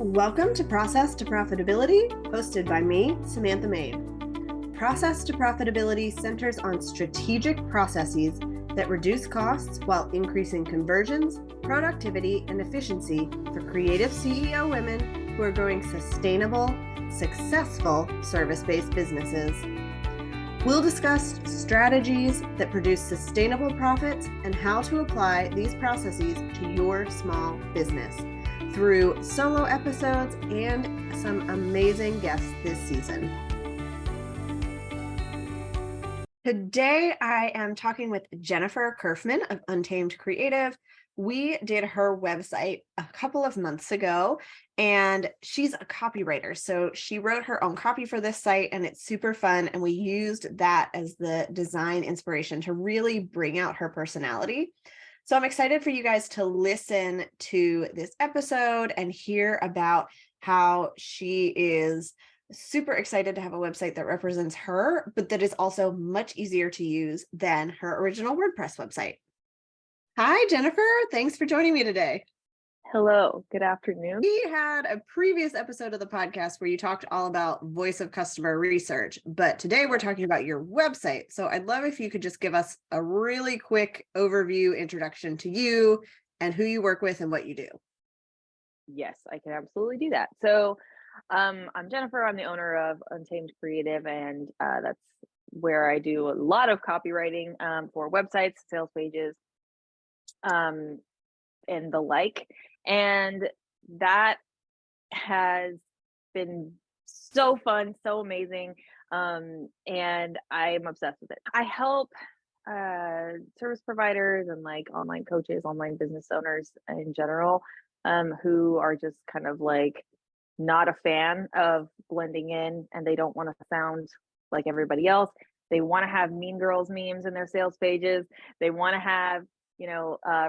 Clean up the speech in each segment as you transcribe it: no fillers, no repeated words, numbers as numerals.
Welcome to Process to Profitability, hosted by me, Samantha Mabe. Process to Profitability centers on strategic processes that reduce costs while increasing conversions, productivity, and efficiency for creative CEO women who are growing sustainable, successful service-based businesses. We'll discuss strategies that produce sustainable profits and how to apply these processes to your small business through solo episodes and some amazing guests this season. Today, I am talking with Jennifer Kerfman of Untamed Creative. We did her website a couple of months ago, and she's a copywriter. So she wrote her own copy for this site, and it's super fun. And we used that as the design inspiration to really bring out her personality. So I'm excited for you guys to listen to this episode and hear about how she is super excited to have a website that represents her, but that is also much easier to use than her original WordPress website. Hi, Jennifer. Thanks for joining me today. Hello, good afternoon. We had a previous episode of the podcast where you talked all about voice of customer research, but today we're talking about your website. So I'd love if you could just give us a really quick overview introduction to you and who you work with and what you do. Yes, I can absolutely do that. So I'm Jennifer. I'm the owner of Untamed Creative, and that's where I do a lot of copywriting for websites, sales pages, and the like. And that has been so fun, so amazing. And I'm obsessed with it. I help service providers and like online coaches, online business owners in general, who are just kind of like not a fan of blending in, and they don't want to sound like everybody else. They want to have Mean Girls memes in their sales pages. They want to have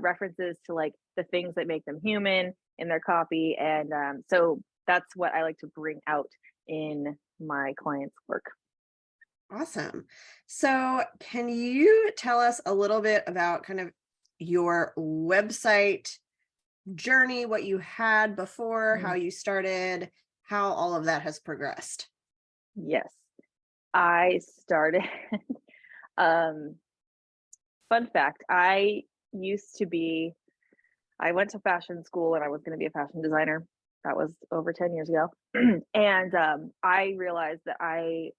references to like the things that make them human in their copy. And so that's what I like to bring out in my clients' work. Awesome. So can you tell us a little bit about kind of your website journey, what you had before, how you started, how all of that has progressed? Yes, I started. Fun fact, I went to fashion school and I was going to be a fashion designer. That was over 10 years ago. And I realized that I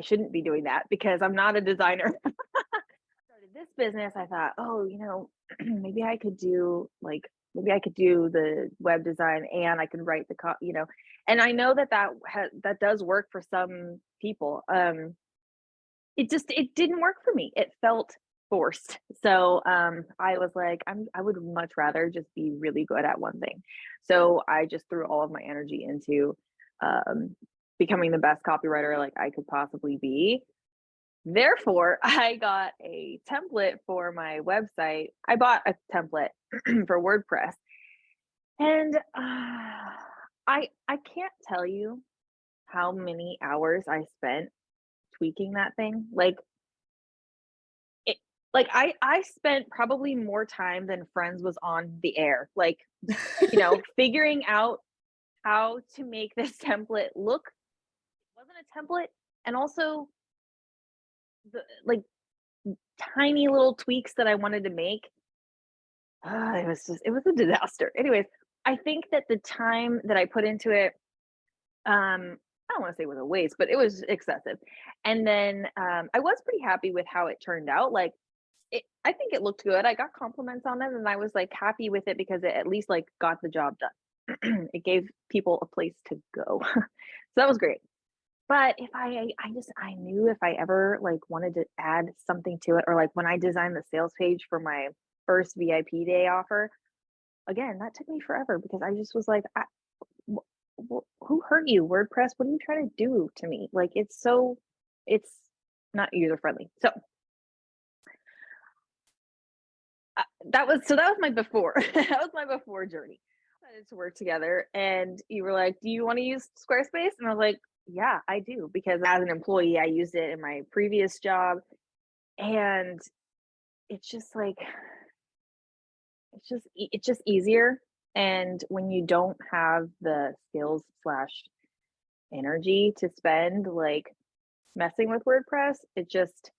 shouldn't be doing that because I'm not a designer. Started this business, I thought, maybe I could do the web design and I can write and I know that does work for some people. It didn't work for me. It felt forced. So I was like, I would much rather just be really good at one thing. So I just threw all of my energy into becoming the best copywriter like I could possibly be. Therefore, I got a template for my website. I bought a template for WordPress, and I can't tell you how many hours I spent tweaking that thing. I spent probably more time than Friends was on the air, figuring out how to make this template look. It wasn't a template, and also the tiny little tweaks that I wanted to make. It was a disaster. Anyways, I think that the time that I put into it, I don't want to say it was a waste, but it was excessive. And then I was pretty happy with how it turned out. I think it looked good. I got compliments on it, and I was like happy with it because it at least like got the job done. It gave people a place to go. So that was great. But if I knew if I ever like wanted to add something to it, or like when I designed the sales page for my first VIP day offer, again, that took me forever because I just was like, who hurt you, WordPress? What are you trying to do to me? Like, it's not user friendly. So that was my before. That was my before journey. We decided to work together, and you were like, "Do you want to use Squarespace?" And I was like, "Yeah, I do," because as an employee, I used it in my previous job, and it's just easier. And when you don't have the skills slash energy to spend like messing with WordPress, it's just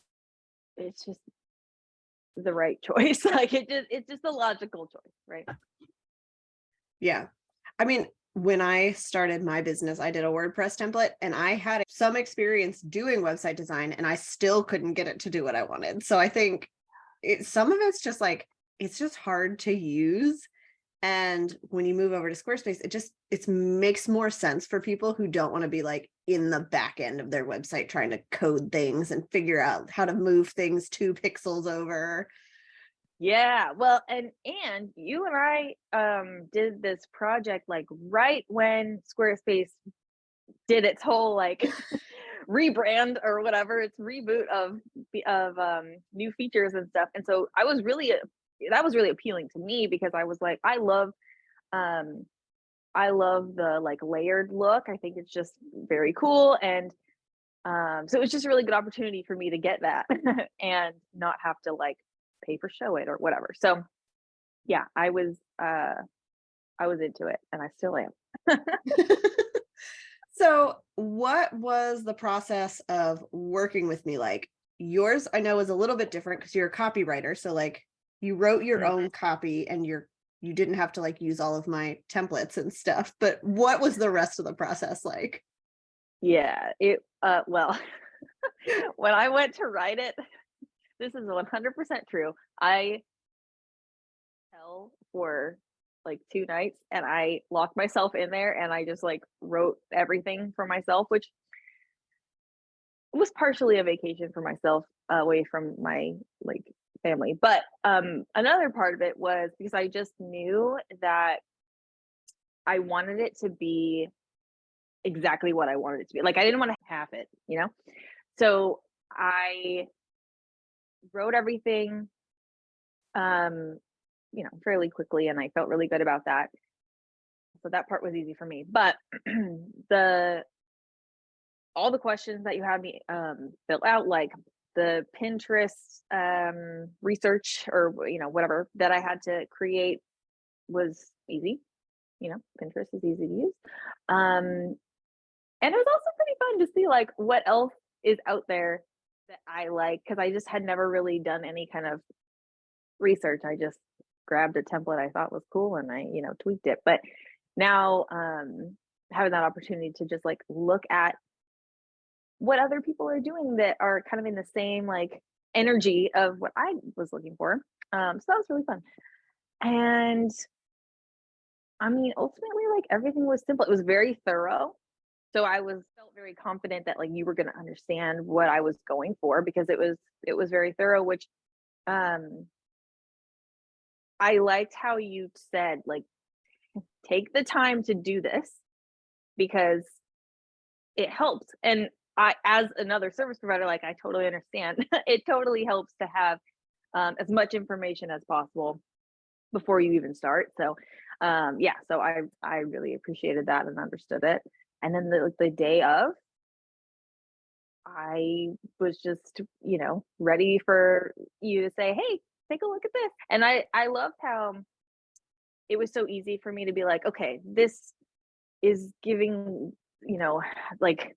the right choice. Like it's just a logical choice, right? Yeah. I mean, when I started my business, I did a WordPress template and I had some experience doing website design and I still couldn't get it to do what I wanted. So I think some of it's just like, it's just hard to use. And when you move over to Squarespace, it makes more sense for people who don't want to be like in the back end of their website trying to code things and figure out how to move things 2 pixels over. Yeah, well, and you and I did this project like right when Squarespace did its whole like rebrand or whatever, its reboot of new features and stuff. And so that was really appealing to me because I was like, um I love the like layered look. I think it's just very cool. And so it was just a really good opportunity for me to get that and not have to like pay for show it or whatever. So yeah, I was into it and I still am. So, what was the process of working with me like? Yours, I know, is a little bit different because you're a copywriter. So, like, you wrote your Mhm. own copy and you didn't have to like use all of my templates and stuff. But what was the rest of the process like? Yeah, it well, when I went to write it, this is 100% true. I fell for like 2 nights and I locked myself in there and I just like wrote everything for myself, which was partially a vacation for myself away from my like family. But another part of it was because I just knew that I wanted it to be exactly what I wanted it to be. Like I didn't want to half it, you know? So I wrote everything fairly quickly and I felt really good about that. So that part was easy for me. But the all the questions that you had me fill out, like the Pinterest research or whatever that I had to create was easy. Pinterest is easy to use. Um, and it was also pretty fun to see like what else is out there that I like because I just had never really done any kind of research. I just grabbed a template I thought was cool and I, tweaked it. But now having that opportunity to just like look at what other people are doing that are kind of in the same like energy of what I was looking for. So that was really fun. And I mean, ultimately, like everything was simple. It was very thorough. So I was felt very confident that like you were going to understand what I was going for because it was very thorough, which um I liked how you said like take the time to do this because it helps. And I, as another service provider, like I totally understand. It totally helps to have as much information as possible before you even start. So, yeah, so I really appreciated that and understood it. And then the day of, I was just ready for you to say, "Hey, take a look at this." And I loved how it was so easy for me to be like, "Okay, this is giving like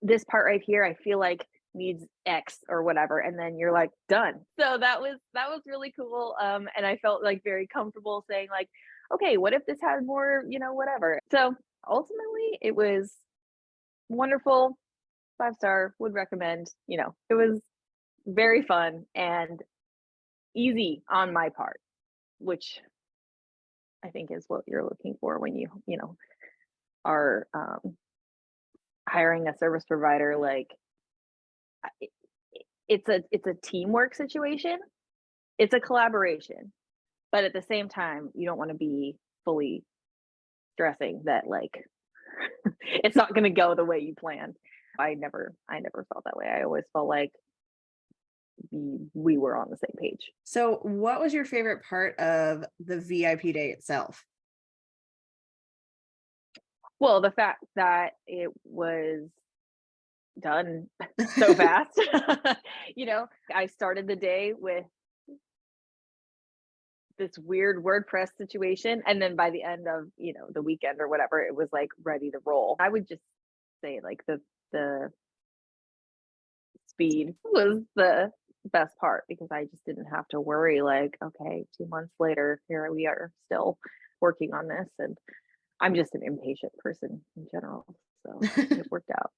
this part right here I feel like needs X or whatever," and then you're like done. So that was really cool. And I felt like very comfortable saying like, okay, what if this had more, whatever. So ultimately it was wonderful. 5 star, would recommend. It was very fun and easy on my part, which I think is what you're looking for when you are hiring a service provider. Like it, it's a teamwork situation. It's a collaboration, but at the same time, you don't want to be fully stressing that like it's not going to go the way you planned. I never felt that way. I always felt like we were on the same page. So, what was your favorite part of the VIP day itself? Well, the fact that it was done so fast. I started the day with this weird WordPress situation. And then by the end of, the weekend or whatever, it was like ready to roll. I would just say like the speed was the best part because I just didn't have to worry like, okay, 2 months later, here we are still working on this. And I'm just an impatient person in general. So it worked out.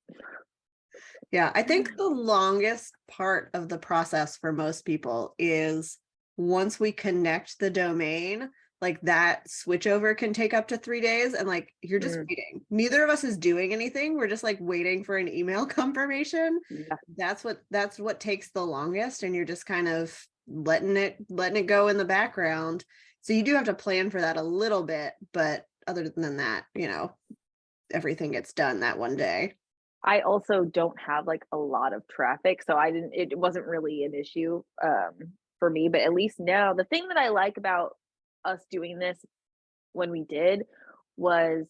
Yeah, I think the longest part of the process for most people is once we connect the domain, like that switchover can take up to 3 days, and like you're just Mm, waiting. Neither of us is doing anything. We're just like waiting for an email confirmation. yeah. That's what takes the longest, and you're just kind of letting it go in the background. So you do have to plan for that a little bit, but other than that, everything gets done that one day. I also don't have like a lot of traffic, so it wasn't really an issue for me, but at least now the thing that I like about us doing this when we did was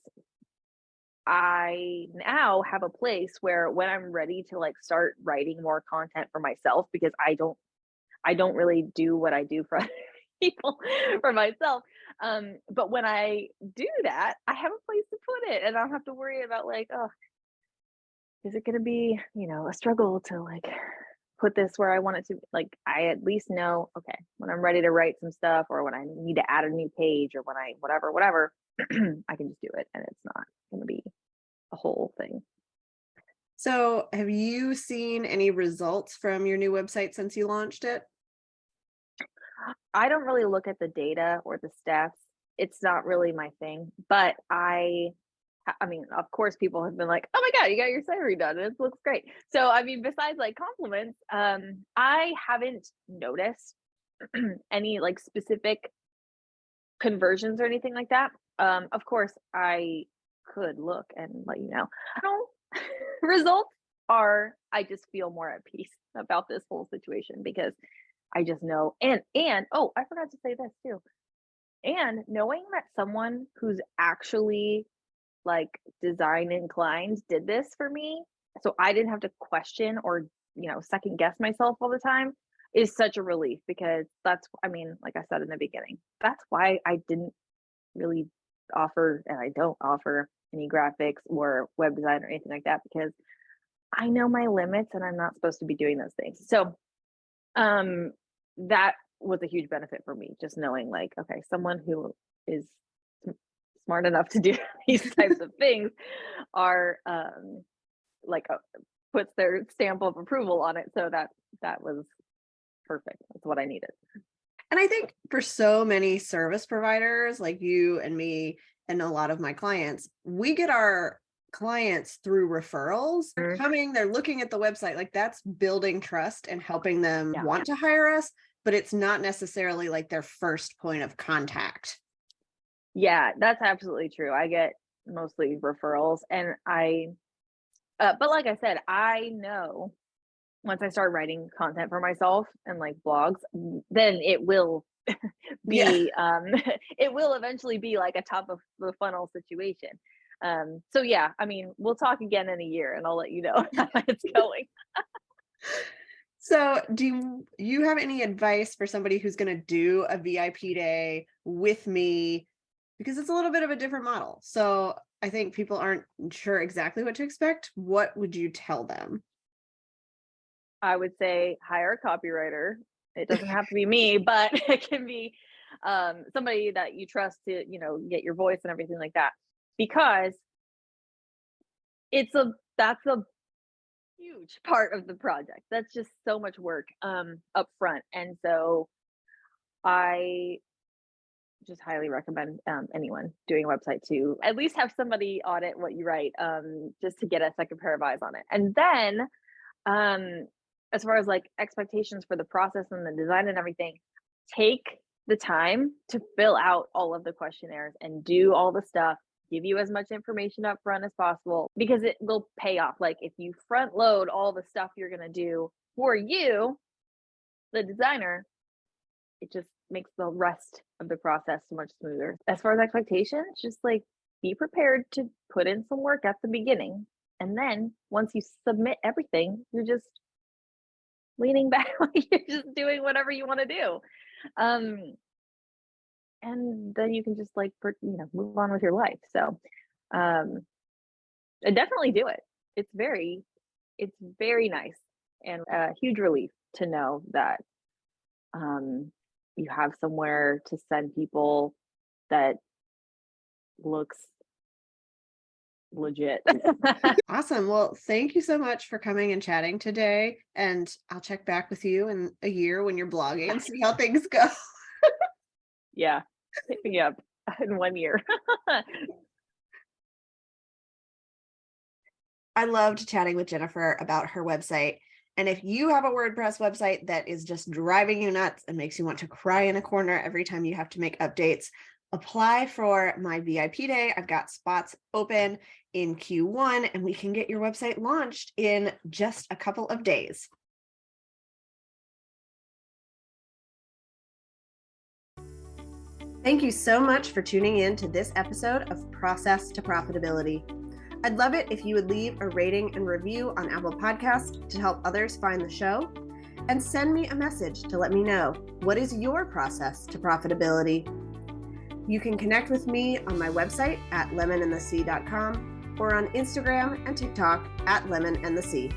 I now have a place where when I'm ready to like start writing more content for myself because I don't really do what I do for other people for myself. But when I do that, I have a place to put it and I don't have to worry about like, oh, is it gonna be, a struggle to like put this where I want it to like I at least know, okay, when I'm ready to write some stuff or when I need to add a new page or when I whatever, I can just do it and it's not gonna be a whole thing. So, have you seen any results from your new website since you launched it? I don't really look at the data or the stats. It's not really my thing, but I mean, of course, people have been like, "Oh my god, you got your site redone. It looks great." So, I mean, besides like compliments, I haven't noticed any like specific conversions or anything like that. Of course, I could look and let you know. I don't results are I just feel more at peace about this whole situation because I just know and oh, I forgot to say this too. And knowing that someone who's actually like design inclined did this for me, so I didn't have to question or, second guess myself all the time is such a relief because that's I mean, like I said in the beginning, that's why I didn't really offer and I don't offer any graphics or web design or anything like that because I know my limits and I'm not supposed to be doing those things. So, um, that was a huge benefit for me, just knowing like, okay, someone who is s- smart enough to do these types of things are like puts their stamp of approval on it. So that was perfect. That's what I needed. And I think for so many service providers like you and me and a lot of my clients, we get our clients through referrals. They're Mm, coming, they're looking at the website, like that's building trust and helping them yeah. want to hire us, but it's not necessarily like their first point of contact. Yeah, that's absolutely true. I get mostly referrals and but like I said, I know once I start writing content for myself and like blogs, then it will Yeah. be it will eventually be like a top of the funnel situation. So yeah, I mean, we'll talk again in a year and I'll let you know how it's going. So, do you have any advice for somebody who's going to do a VIP day with me? Because it's a little bit of a different model. So, I think people aren't sure exactly what to expect. What would you tell them? I would say hire a copywriter. It doesn't have to be me, but it can be somebody that you trust to, get your voice and everything like that. Because that's a huge part of the project. That's just so much work up front. And so I just highly recommend anyone doing a website to at least have somebody audit what you write just to get a second pair of eyes on it. And then um as far as like expectations for the process and the design and everything, take the time to fill out all of the questionnaires and do all the stuff, give you as much information up front as possible because it will pay off. Like if you front load all the stuff you're going to do for you, the designer, it just makes the rest of the process so much smoother. As far as expectations, just like be prepared to put in some work at the beginning. And then once you submit everything, you're just leaning back, like you're just doing whatever you want to do. Um, and then you can just like, move on with your life. So, um, I definitely do it. It's very, it's very nice and a huge relief to know that um, you have somewhere to send people that looks legit. Awesome. Well, thank you so much for coming and chatting today. And I'll check back with you in a year when you're blogging and see how things go. Yeah, hit me up in 1 year. I loved chatting with Jennifer about her website. And if you have a WordPress website that is just driving you nuts and makes you want to cry in a corner every time you have to make updates, apply for my VIP day. I've got spots open in Q1 and we can get your website launched in just a couple of days. Thank you so much for tuning in to this episode of Process to Profitability. I'd love it if you would leave a rating and review on Apple Podcasts to help others find the show, and send me a message to let me know, what is your process to profitability? You can connect with me on my website at lemonandthesea.com or on Instagram and TikTok at lemonandthesea.